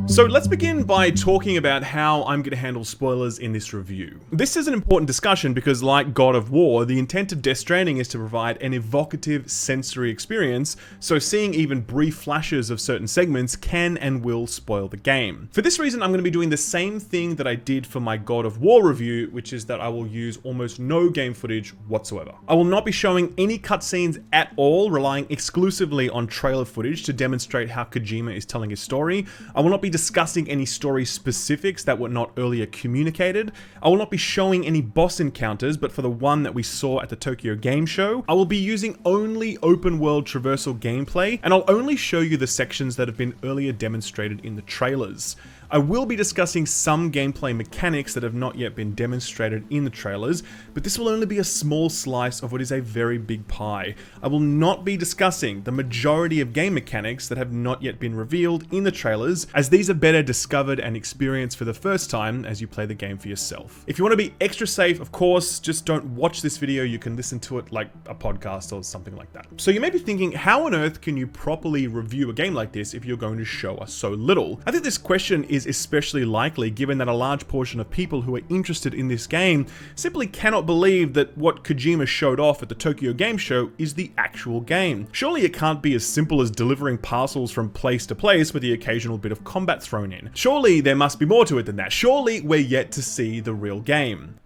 So let's begin by talking about how I'm going to handle spoilers in this review. This is an important discussion because, like God of War, the intent of Death Stranding is to provide an evocative sensory experience, so seeing even brief flashes of certain segments can and will spoil the game. For this reason, I'm going to be doing the same thing that I did for my God of War review, which is that I will use almost no game footage whatsoever. I will not be showing any cutscenes at all, relying exclusively on trailer footage to demonstrate how Kojima is telling his story. I will not be discussing any story specifics that were not earlier communicated. I will not be showing any boss encounters, but for the one that we saw at the Tokyo Game Show, I will be using only open world traversal gameplay, and I'll only show you the sections that have been earlier demonstrated in the trailers. I will be discussing some gameplay mechanics that have not yet been demonstrated in the trailers, but this will only be a small slice of what is a very big pie. I will not be discussing the majority of game mechanics that have not yet been revealed in the trailers, as these are better discovered and experienced for the first time as you play the game for yourself. If you want to be extra safe, of course, just don't watch this video, you can listen to it like a podcast or something like that. So you may be thinking, how on earth can you properly review a game like this if you're going to show us so little? I think this question is especially likely given that a large portion of people who are interested in this game simply cannot believe that what Kojima showed off at the Tokyo Game Show is the actual game. Surely it can't be as simple as delivering parcels from place to place with the occasional bit of combat thrown in. Surely there must be more to it than that. Surely we're yet to see the real game.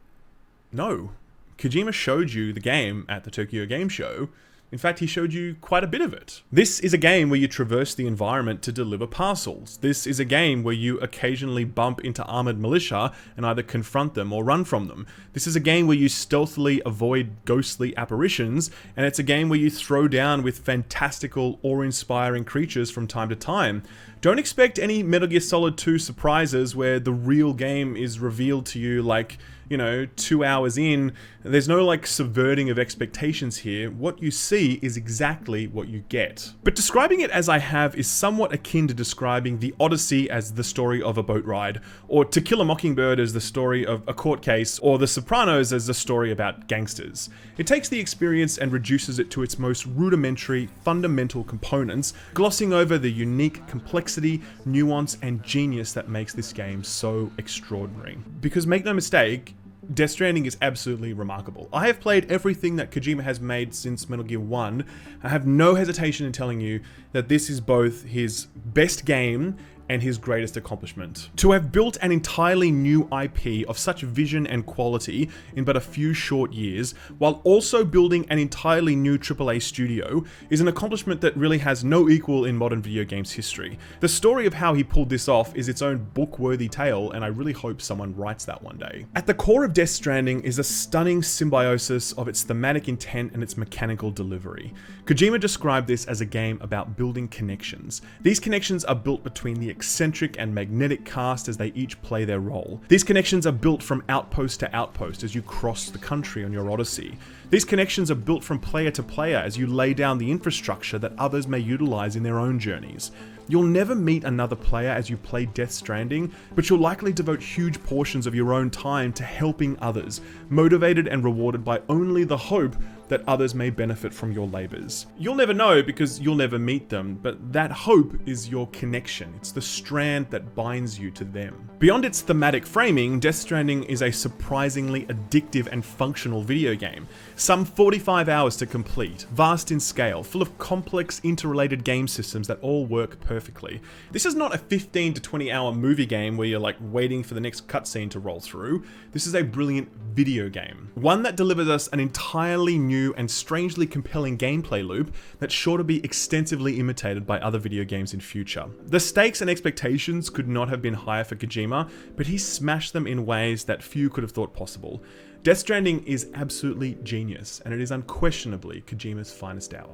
No. Kojima showed you the game at the Tokyo Game Show. In fact, he showed you quite a bit of it. This is a game where you traverse the environment to deliver parcels. This is a game where you occasionally bump into armored militia and either confront them or run from them. This is a game where you stealthily avoid ghostly apparitions, and it's a game where you throw down with fantastical, awe-inspiring creatures from time to time. Don't expect any Metal Gear Solid 2 surprises where the real game is revealed to you like, 2 hours in. There's no subverting of expectations here. What you see is exactly what you get. But describing it as I have is somewhat akin to describing The Odyssey as the story of a boat ride, or To Kill a Mockingbird as the story of a court case, or The Sopranos as the story about gangsters. It takes the experience and reduces it to its most rudimentary, fundamental components, glossing over the unique complexity, nuance, and genius that makes this game so extraordinary. Because make no mistake, Death Stranding is absolutely remarkable. I have played everything that Kojima has made since Metal Gear 1. I have no hesitation in telling you that this is both his best game and his greatest accomplishment. To have built an entirely new IP of such vision and quality in but a few short years, while also building an entirely new AAA studio, is an accomplishment that really has no equal in modern video games history. The story of how he pulled this off is its own book-worthy tale, and I really hope someone writes that one day. At the core of Death Stranding is a stunning symbiosis of its thematic intent and its mechanical delivery. Kojima described this as a game about building connections. These connections are built between the eccentric and magnetic cast as they each play their role. These connections are built from outpost to outpost as you cross the country on your odyssey. These connections are built from player to player as you lay down the infrastructure that others may utilize in their own journeys. You'll never meet another player as you play Death Stranding, but you'll likely devote huge portions of your own time to helping others, motivated and rewarded by only the hope that others may benefit from your labors. You'll never know because you'll never meet them, but that hope is your connection. It's the strand that binds you to them. Beyond its thematic framing, Death Stranding is a surprisingly addictive and functional video game. Some 45 hours to complete, vast in scale, full of complex interrelated game systems that all work perfectly. This is not a 15 to 20 hour movie game where you're waiting for the next cutscene to roll through. This is a brilliant video game. One that delivers us an entirely new and strangely compelling gameplay loop that's sure to be extensively imitated by other video games in future. The stakes and expectations could not have been higher for Kojima, but he smashed them in ways that few could have thought possible. Death Stranding is absolutely genius, and it is unquestionably Kojima's finest hour.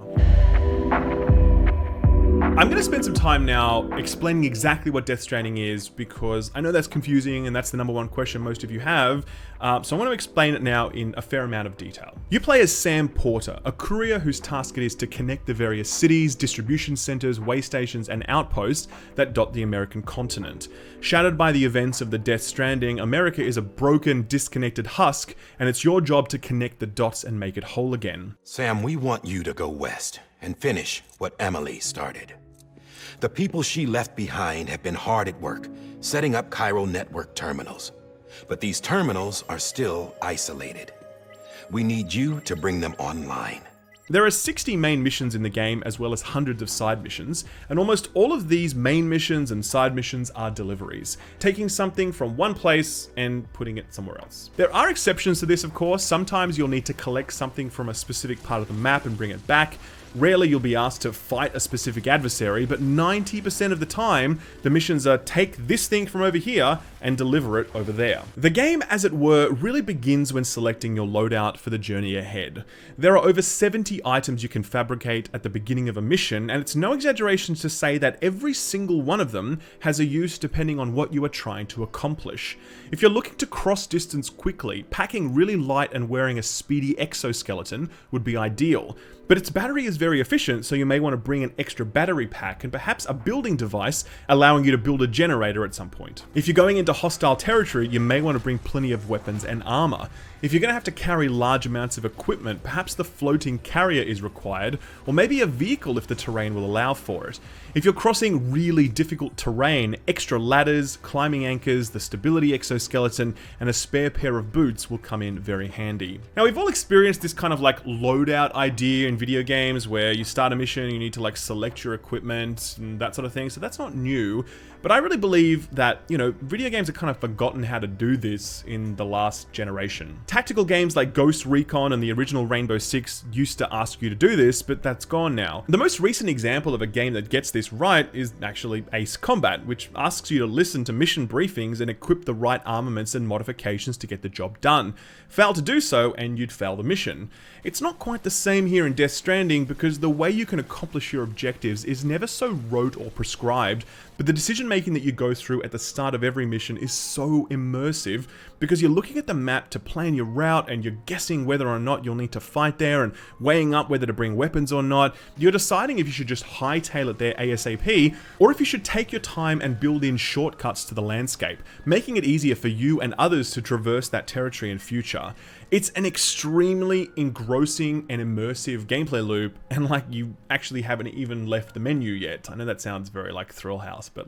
I'm going to spend some time now explaining exactly what Death Stranding is, because I know that's confusing and that's the number one question most of you have, so I want to explain it now in a fair amount of detail. You play as Sam Porter, a courier whose task it is to connect the various cities, distribution centers, way stations, and outposts that dot the American continent. Shattered by the events of the Death Stranding, America is a broken, disconnected husk, and it's your job to connect the dots and make it whole again. Sam, we want you to go west and finish what Emily started. The people she left behind have been hard at work, setting up chiral network terminals. But these terminals are still isolated. We need you to bring them online. There are 60 main missions in the game, as well as hundreds of side missions, and almost all of these main missions and side missions are deliveries, taking something from one place and putting it somewhere else. There are exceptions to this, of course. Sometimes you'll need to collect something from a specific part of the map and bring it back. Rarely you'll be asked to fight a specific adversary, but 90% of the time, the missions are take this thing from over here and deliver it over there. The game, as it were, really begins when selecting your loadout for the journey ahead. There are over 70 items you can fabricate at the beginning of a mission, and it's no exaggeration to say that every single one of them has a use depending on what you are trying to accomplish. If you're looking to cross distance quickly, packing really light and wearing a speedy exoskeleton would be ideal. But its battery is very efficient, so you may want to bring an extra battery pack and perhaps a building device allowing you to build a generator at some point. If you're going into hostile territory, you may want to bring plenty of weapons and armor. If you're going to have to carry large amounts of equipment, perhaps the floating carrier is required, or maybe a vehicle if the terrain will allow for it. If you're crossing really difficult terrain, extra ladders, climbing anchors, the stability exoskeleton, and a spare pair of boots will come in very handy. Now, we've all experienced this kind of like loadout idea in video games where you start a mission, you need to like select your equipment and that sort of thing, so that's not new. But I really believe that, video games have kind of forgotten how to do this in the last generation. Tactical games like Ghost Recon and the original Rainbow Six used to ask you to do this, but that's gone now. The most recent example of a game that gets this right is actually Ace Combat, which asks you to listen to mission briefings and equip the right armaments and modifications to get the job done. Fail to do so, and you'd fail the mission. It's not quite the same here in Death Stranding, because the way you can accomplish your objectives is never so rote or prescribed, but the decision making that you go through at the start of every mission is so immersive, because you're looking at the map to plan your route and you're guessing whether or not you'll need to fight there and weighing up whether to bring weapons or not. You're deciding if you should just hightail it there ASAP, or if you should take your time and build in shortcuts to the landscape, making it easier for you and others to traverse that territory in future. It's an extremely engrossing and immersive gameplay loop, and you actually haven't even left the menu yet. I know that sounds very like Thrill House, but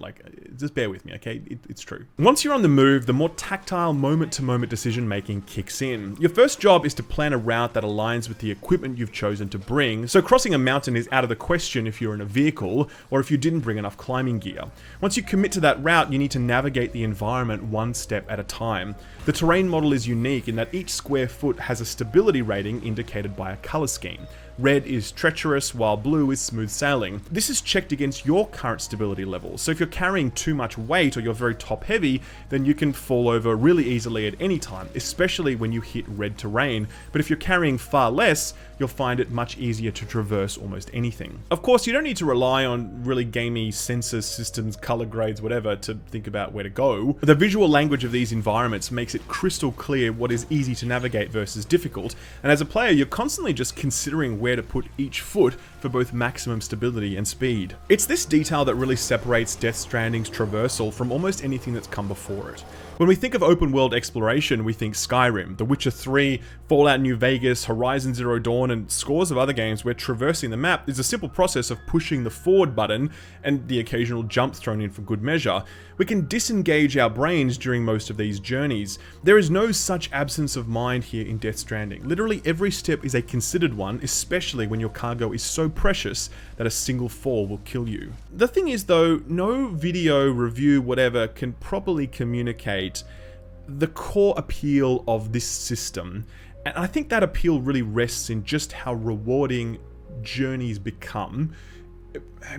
just bear with me, okay? It's true. Once you're on the move, the more tactile moment-to-moment decision making kicks in. Your first job is to plan a route that aligns with the equipment you've chosen to bring, so crossing a mountain is out of the question if you're in a vehicle, or if you didn't bring enough climbing gear. Once you commit to that route, you need to navigate the environment one step at a time. The terrain model is unique in that each square foot has a stability rating indicated by a color scheme. Red is treacherous, while blue is smooth sailing. This is checked against your current stability level, so if you're carrying too much weight or you're very top heavy, then you can fall over really easily at any time, especially when you hit red terrain. But if you're carrying far less, you'll find it much easier to traverse almost anything. Of course, you don't need to rely on really gamey sensor systems, color grades, whatever, to think about where to go. The visual language of these environments makes it crystal clear what is easy to navigate versus difficult, and as a player, you're constantly just considering where to put each foot for both maximum stability and speed. It's this detail that really separates Death Stranding's traversal from almost anything that's come before it. When we think of open world exploration, we think Skyrim, The Witcher 3, Fallout New Vegas, Horizon Zero Dawn, and scores of other games where traversing the map is a simple process of pushing the forward button and the occasional jump thrown in for good measure. We can disengage our brains during most of these journeys. There is no such absence of mind here in Death Stranding. Literally every step is a considered one, especially when your cargo is so precious that a single fall will kill you. The thing is though, no video, review, whatever can properly communicate the core appeal of this system. And I think that appeal really rests in just how rewarding journeys become.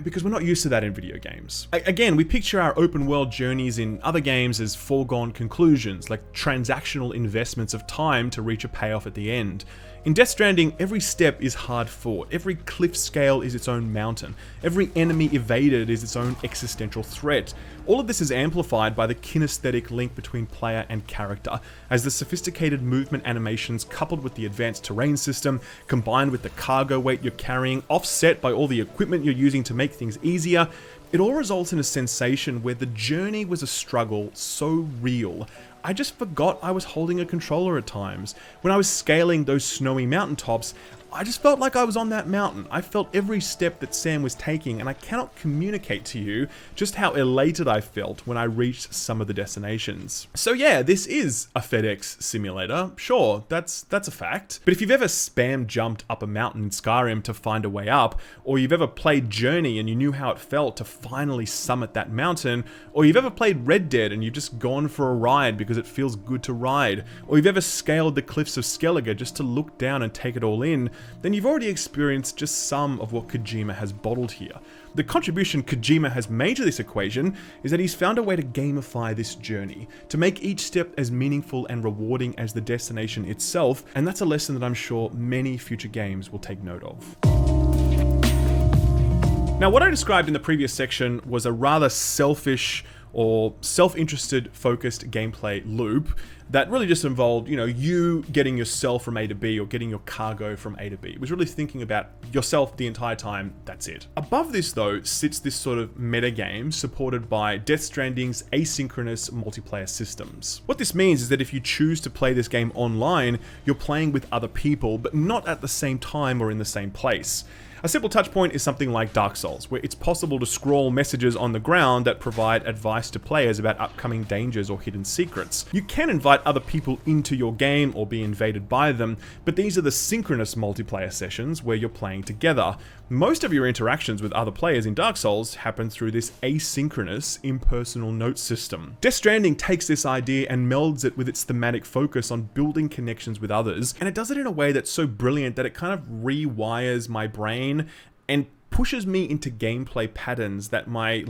because we're not used to that in video games. Again, we picture our open world journeys in other games as foregone conclusions, like transactional investments of time to reach a payoff at the end. In Death Stranding, every step is hard fought, every cliff scale is its own mountain, every enemy evaded is its own existential threat. All of this is amplified by the kinesthetic link between player and character, as the sophisticated movement animations coupled with the advanced terrain system, combined with the cargo weight you're carrying, offset by all the equipment you're using to make things easier, it all results in a sensation where the journey was a struggle so real, I just forgot I was holding a controller at times. When I was scaling those snowy mountaintops, I just felt like I was on that mountain. I felt every step that Sam was taking, and I cannot communicate to you just how elated I felt when I reached some of the destinations. So yeah, this is a FedEx simulator. Sure, that's a fact. But if you've ever spam jumped up a mountain in Skyrim to find a way up, or you've ever played Journey and you knew how it felt to finally summit that mountain, or you've ever played Red Dead and you've just gone for a ride because it feels good to ride, or you've ever scaled the cliffs of Skellige just to look down and take it all in, then you've already experienced just some of what Kojima has bottled here. The contribution Kojima has made to this equation is that he's found a way to gamify this journey, to make each step as meaningful and rewarding as the destination itself, and that's a lesson that I'm sure many future games will take note of. Now, what I described in the previous section was a rather selfish or self-interested focused gameplay loop that really just involved, you getting yourself from A to B or getting your cargo from A to B. It was really thinking about yourself the entire time, that's it. Above this though sits this sort of meta game supported by Death Stranding's asynchronous multiplayer systems. What this means is that if you choose to play this game online, you're playing with other people, but not at the same time or in the same place. A simple touch point is something like Dark Souls, where it's possible to scroll messages on the ground that provide advice to players about upcoming dangers or hidden secrets. You can invite other people into your game or be invaded by them, but these are the synchronous multiplayer sessions where you're playing together. Most of your interactions with other players in Dark Souls happen through this asynchronous, impersonal note system. Death Stranding takes this idea and melds it with its thematic focus on building connections with others, and it does it in a way that's so brilliant that it kind of rewires my brain and pushes me into gameplay patterns that my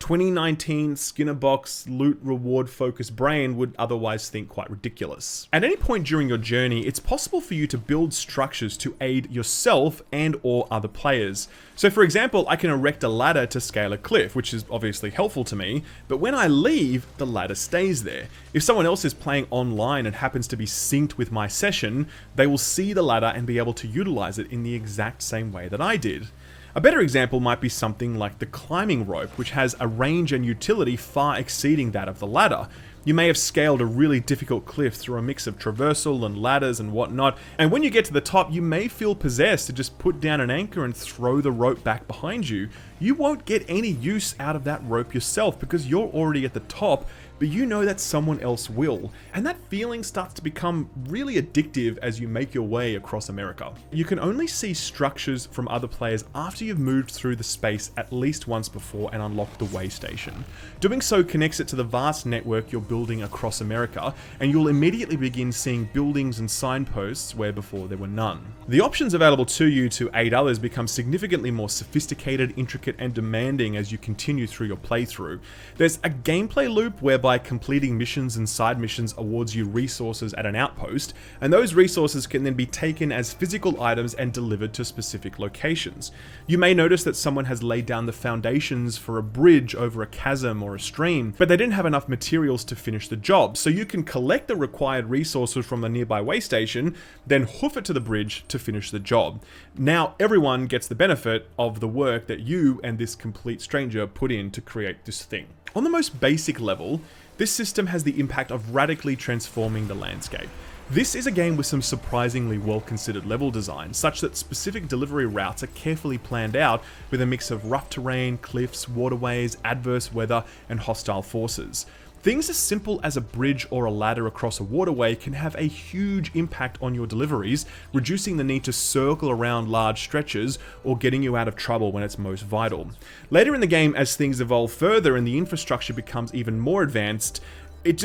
2019 Skinner box loot reward focused brain would otherwise think quite ridiculous. At any point during your journey, it's possible for you to build structures to aid yourself and or other players. So for example, I can erect a ladder to scale a cliff, which is obviously helpful to me, but when I leave, the ladder stays there. If someone else is playing online and happens to be synced with my session, they will see the ladder and be able to utilize it in the exact same way that I did. A better example might be something like the climbing rope, which has a range and utility far exceeding that of the ladder. You may have scaled a really difficult cliff through a mix of traversal and ladders and whatnot, and when you get to the top, you may feel possessed to just put down an anchor and throw the rope back behind you. You won't get any use out of that rope yourself because you're already at the top, but you know that someone else will. And that feeling starts to become really addictive as you make your way across America. You can only see structures from other players after you've moved through the space at least once before and unlocked the way station. Doing so connects it to the vast network you're building across America, and you'll immediately begin seeing buildings and signposts where before there were none. The options available to you to aid others become significantly more sophisticated, intricate, and demanding as you continue through your playthrough. There's a gameplay loop whereby completing missions and side missions awards you resources at an outpost, and those resources can then be taken as physical items and delivered to specific locations. You may notice that someone has laid down the foundations for a bridge over a chasm or a stream, but they didn't have enough materials to finish the job, so you can collect the required resources from the nearby way station, then hoof it to the bridge to finish the job. Now everyone gets the benefit of the work that you and this complete stranger put in to create this thing. On the most basic level, this system has the impact of radically transforming the landscape. This is a game with some surprisingly well-considered level design, such that specific delivery routes are carefully planned out with a mix of rough terrain, cliffs, waterways, adverse weather, and hostile forces. Things as simple as a bridge or a ladder across a waterway can have a huge impact on your deliveries, reducing the need to circle around large stretches or getting you out of trouble when it's most vital. Later in the game, as things evolve further and the infrastructure becomes even more advanced, it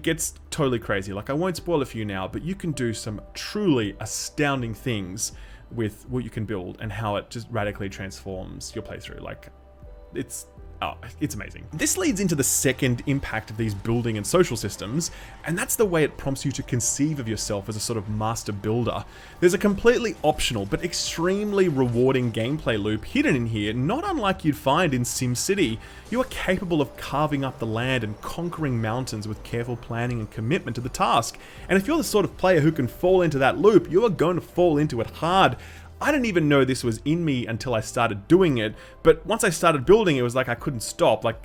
gets totally crazy. I won't spoil it for you now, but you can do some truly astounding things with what you can build and how it just radically transforms your playthrough. Like, it's amazing. This leads into the second impact of these building and social systems, and that's the way it prompts you to conceive of yourself as a sort of master builder. There's a completely optional but extremely rewarding gameplay loop hidden in here, not unlike you'd find in SimCity. You are capable of carving up the land and conquering mountains with careful planning and commitment to the task. And if you're the sort of player who can fall into that loop, you are going to fall into it hard. I didn't even know this was in me until I started doing it, but once I started building, it was like I couldn't stop. Like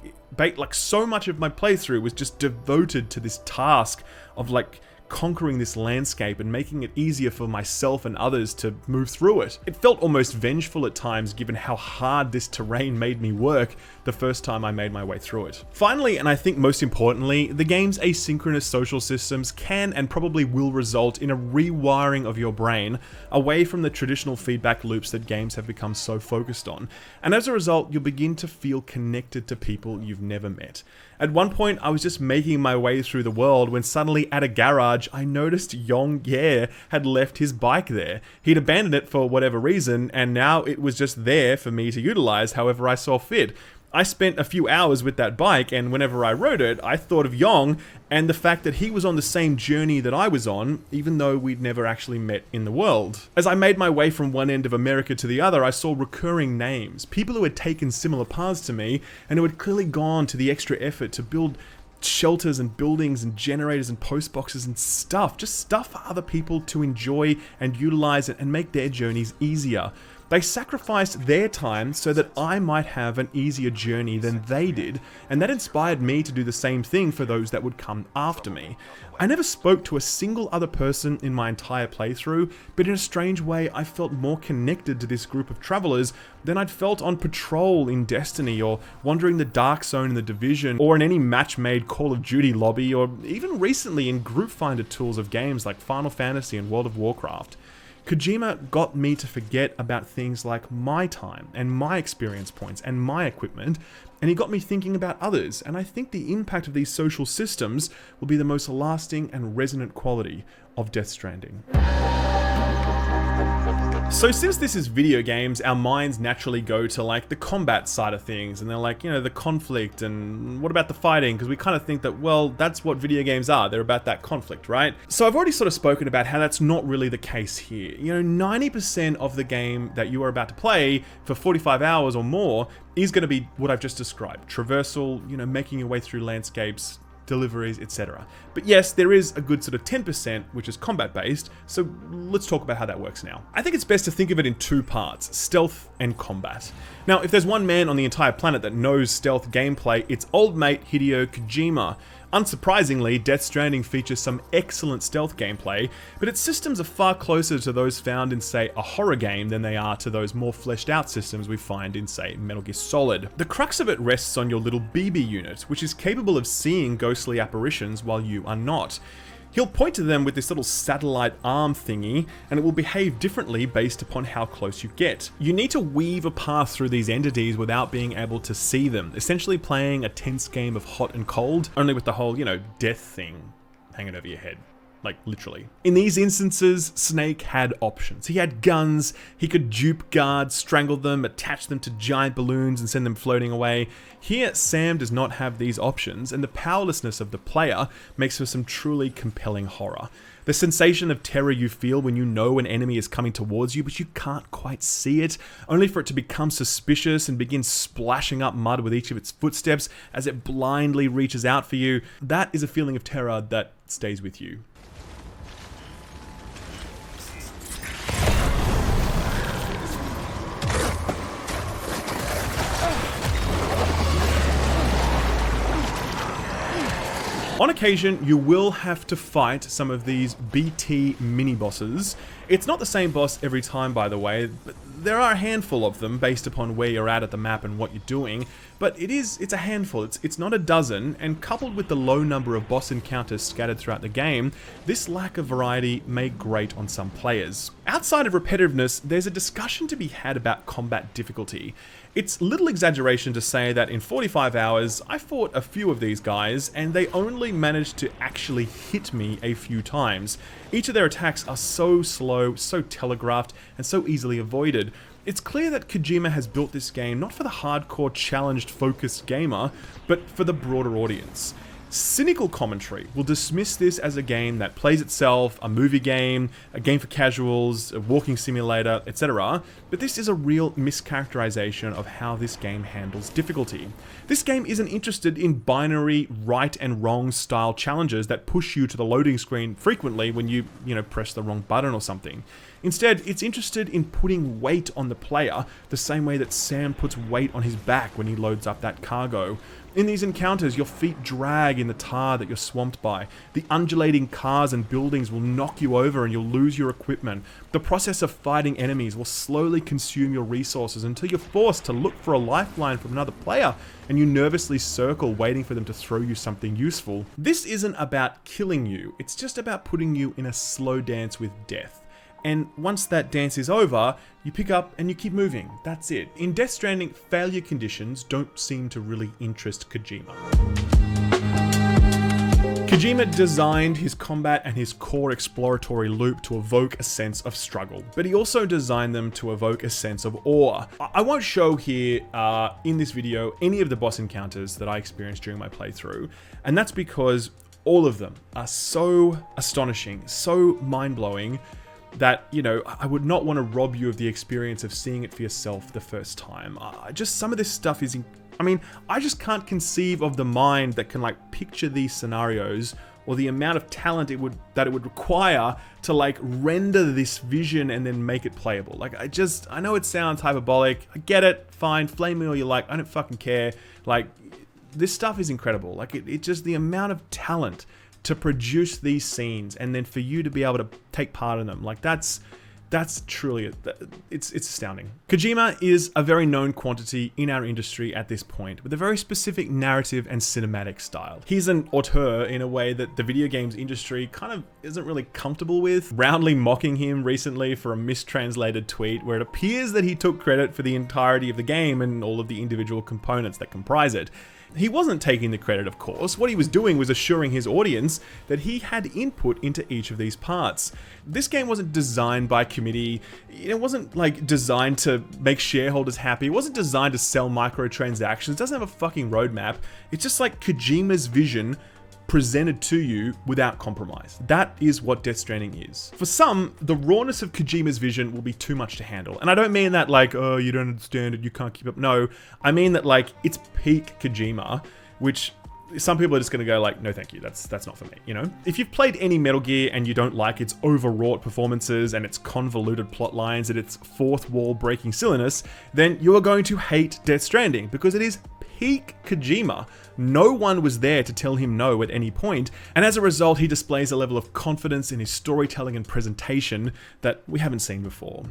so much of my playthrough was just devoted to this task of like conquering this landscape and making it easier for myself and others to move through it. It felt almost vengeful at times given how hard this terrain made me work the first time I made my way through it. Finally, and I think most importantly, the game's asynchronous social systems can and probably will result in a rewiring of your brain away from the traditional feedback loops that games have become so focused on. And as a result, you'll begin to feel connected to people you've never met. At one point, I was just making my way through the world when suddenly at a garage, I noticed Youngblood had left his bike there. He'd abandoned it for whatever reason, and now it was just there for me to utilize however I saw fit. I spent a few hours with that bike, and whenever I rode it, I thought of Yong and the fact that he was on the same journey that I was on, even though we'd never actually met in the world. As I made my way from one end of America to the other, I saw recurring names, people who had taken similar paths to me, and who had clearly gone to the extra effort to build shelters and buildings and generators and post boxes and stuff, just stuff for other people to enjoy and utilize it and make their journeys easier. They sacrificed their time so that I might have an easier journey than they did, and that inspired me to do the same thing for those that would come after me. I never spoke to a single other person in my entire playthrough, but in a strange way I felt more connected to this group of travelers than I'd felt on patrol in Destiny, or wandering the Dark Zone in the Division, or in any match-made Call of Duty lobby, or even recently in group finder tools of games like Final Fantasy and World of Warcraft. Kojima got me to forget about things like my time and my experience points and my equipment, and he got me thinking about others, and I think the impact of these social systems will be the most lasting and resonant quality of Death Stranding. So since this is video games, our minds naturally go to like the combat side of things, and they're like, you know, the conflict, and what about the fighting? Because we kind of think that, well, that's what video games are. They're about that conflict, right? So I've already sort of spoken about how that's not really the case here. You know, 90% of the game that you are about to play for 45 hours or more is going to be what I've just described. Traversal, you know, making your way through landscapes, deliveries, etc. But yes, there is a good sort of 10% which is combat based, so let's talk about how that works now. I think it's best to think of it in two parts, stealth and combat. Now, if there's one man on the entire planet that knows stealth gameplay, it's old mate Hideo Kojima. Unsurprisingly, Death Stranding features some excellent stealth gameplay, but its systems are far closer to those found in, say, a horror game than they are to those more fleshed out systems we find in, say, Metal Gear Solid. The crux of it rests on your little BB unit, which is capable of seeing ghostly apparitions while you are not. He'll point to them with this little satellite arm thingy, and it will behave differently based upon how close you get. You need to weave a path through these entities without being able to see them, essentially playing a tense game of hot and cold, only with the whole, you know, death thing hanging over your head. Like, literally. In these instances, Snake had options. He had guns, he could dupe guards, strangle them, attach them to giant balloons and send them floating away. Here, Sam does not have these options, and the powerlessness of the player makes for some truly compelling horror. The sensation of terror you feel when you know an enemy is coming towards you, but you can't quite see it, only for it to become suspicious and begin splashing up mud with each of its footsteps as it blindly reaches out for you, that is a feeling of terror that stays with you. On occasion, you will have to fight some of these BT mini-bosses. It's not the same boss every time, by the way, but there are a handful of them based upon where you're at the map and what you're doing, but it's a handful, it's not a dozen, and coupled with the low number of boss encounters scattered throughout the game, this lack of variety may grate on some players. Outside of repetitiveness, there's a discussion to be had about combat difficulty. It's little exaggeration to say that in 45 hours, I fought a few of these guys, and they only managed to actually hit me a few times. Each of their attacks are so slow, so telegraphed, and so easily avoided. It's clear that Kojima has built this game not for the hardcore, challenged, focused gamer, but for the broader audience. Cynical commentary will dismiss this as a game that plays itself, a movie game, a game for casuals, a walking simulator, etc. But this is a real mischaracterization of how this game handles difficulty. This game isn't interested in binary right and wrong style challenges that push you to the loading screen frequently when you press the wrong button or something. Instead, it's interested in putting weight on the player, the same way that Sam puts weight on his back when he loads up that cargo. In these encounters, your feet drag in the tar that you're swamped by. The undulating cars and buildings will knock you over and you'll lose your equipment. The process of fighting enemies will slowly consume your resources until you're forced to look for a lifeline from another player, and you nervously circle waiting for them to throw you something useful. This isn't about killing you, it's just about putting you in a slow dance with death. And once that dance is over, you pick up and you keep moving. That's it. In Death Stranding, failure conditions don't seem to really interest Kojima. Kojima designed his combat and his core exploratory loop to evoke a sense of struggle, but he also designed them to evoke a sense of awe. I won't show here in this video any of the boss encounters that I experienced during my playthrough, and that's because all of them are so astonishing, so mind-blowing, that, I would not want to rob you of the experience of seeing it for yourself the first time. Just some of this stuff is, I just can't conceive of the mind that can picture these scenarios, or the amount of talent it would require to render this vision and then make it playable. I know it sounds hyperbolic, I get it, fine, flame me all you like, I don't fucking care. This stuff is incredible. It just, the amount of talent to produce these scenes and then for you to be able to take part in them, that's truly, it's astounding. Kojima is a very known quantity in our industry at this point, with a very specific narrative and cinematic style. He's an auteur in a way that the video games industry kind of isn't really comfortable with, roundly mocking him recently for a mistranslated tweet where it appears that he took credit for the entirety of the game and all of the individual components that comprise it. He wasn't taking the credit, of course. What he was doing was assuring his audience that he had input into each of these parts. This game wasn't designed by committee. It wasn't designed to make shareholders happy. It wasn't designed to sell microtransactions. It doesn't have a fucking roadmap. It's just Kojima's vision presented to you without compromise. That is what Death Stranding is. For some, the rawness of Kojima's vision will be too much to handle. And I don't mean that oh, you don't understand it, you can't keep up. No, I mean that it's peak Kojima, which some people are just gonna go no thank you, that's not for me, If you've played any Metal Gear and you don't like its overwrought performances and its convoluted plot lines and its fourth wall breaking silliness, then you are going to hate Death Stranding, because it is peak Kojima. No one was there to tell him no at any point, and as a result, he displays a level of confidence in his storytelling and presentation that we haven't seen before.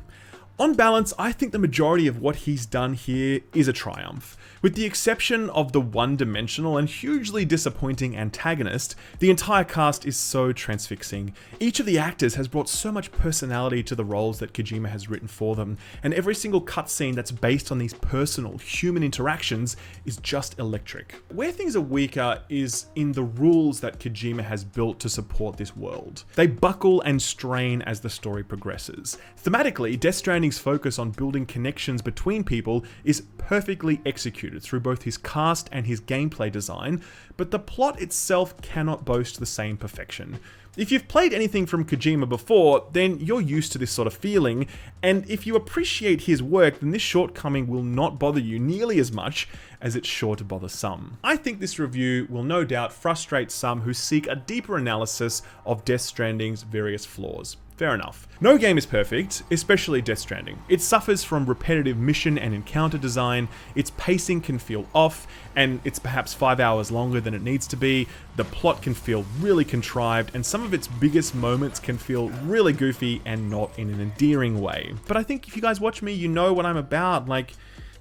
On balance, I think the majority of what he's done here is a triumph. With the exception of the one-dimensional and hugely disappointing antagonist, the entire cast is so transfixing. Each of the actors has brought so much personality to the roles that Kojima has written for them, and every single cutscene that's based on these personal, human interactions is just electric. Where things are weaker is in the rules that Kojima has built to support this world. They buckle and strain as the story progresses. Thematically, Death Stranding's focus on building connections between people is perfectly executed through both his cast and his gameplay design, but the plot itself cannot boast the same perfection. If you've played anything from Kojima before, then you're used to this sort of feeling, and if you appreciate his work, then this shortcoming will not bother you nearly as much as it's sure to bother some. I think this review will no doubt frustrate some who seek a deeper analysis of Death Stranding's various flaws. Fair enough. No game is perfect, especially Death Stranding. It suffers from repetitive mission and encounter design, its pacing can feel off, and it's perhaps 5 hours longer than it needs to be, the plot can feel really contrived, and some of its biggest moments can feel really goofy and not in an endearing way. But I think if you guys watch me, you know what I'm about, like,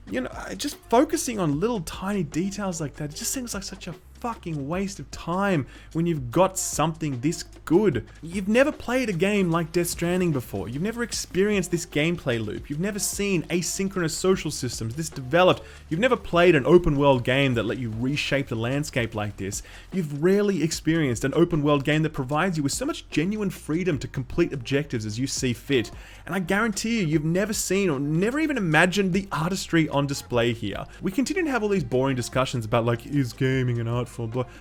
you know, just focusing on little tiny details like that, it just seems like such a fucking waste of time when you've got something this good. You've never played a game like Death Stranding before. You've never experienced this gameplay loop. You've never seen asynchronous social systems this developed. You've never played an open world game that let you reshape the landscape like this. You've rarely experienced an open world game that provides you with so much genuine freedom to complete objectives as you see fit. And I guarantee you've never seen or never even imagined the artistry on display here. We continue to have all these boring discussions about, like, is gaming an art form?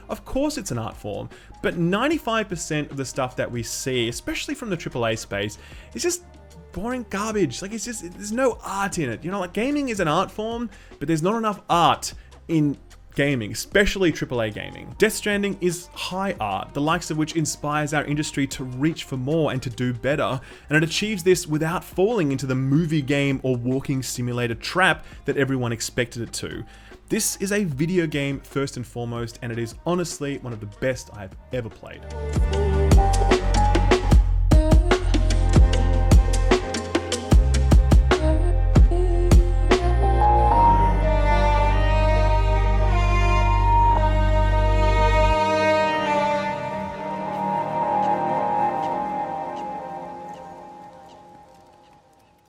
Of course it's an art form, but 95% of the stuff that we see, especially from the AAA space, is just boring garbage. Like, it's just, there's no art in it. You know, like, gaming is an art form, but there's not enough art in gaming, especially AAA gaming. Death Stranding is high art, the likes of which inspires our industry to reach for more and to do better, and it achieves this without falling into the movie game or walking simulator trap that everyone expected it to. This is a video game first and foremost, and it is honestly one of the best I've ever played.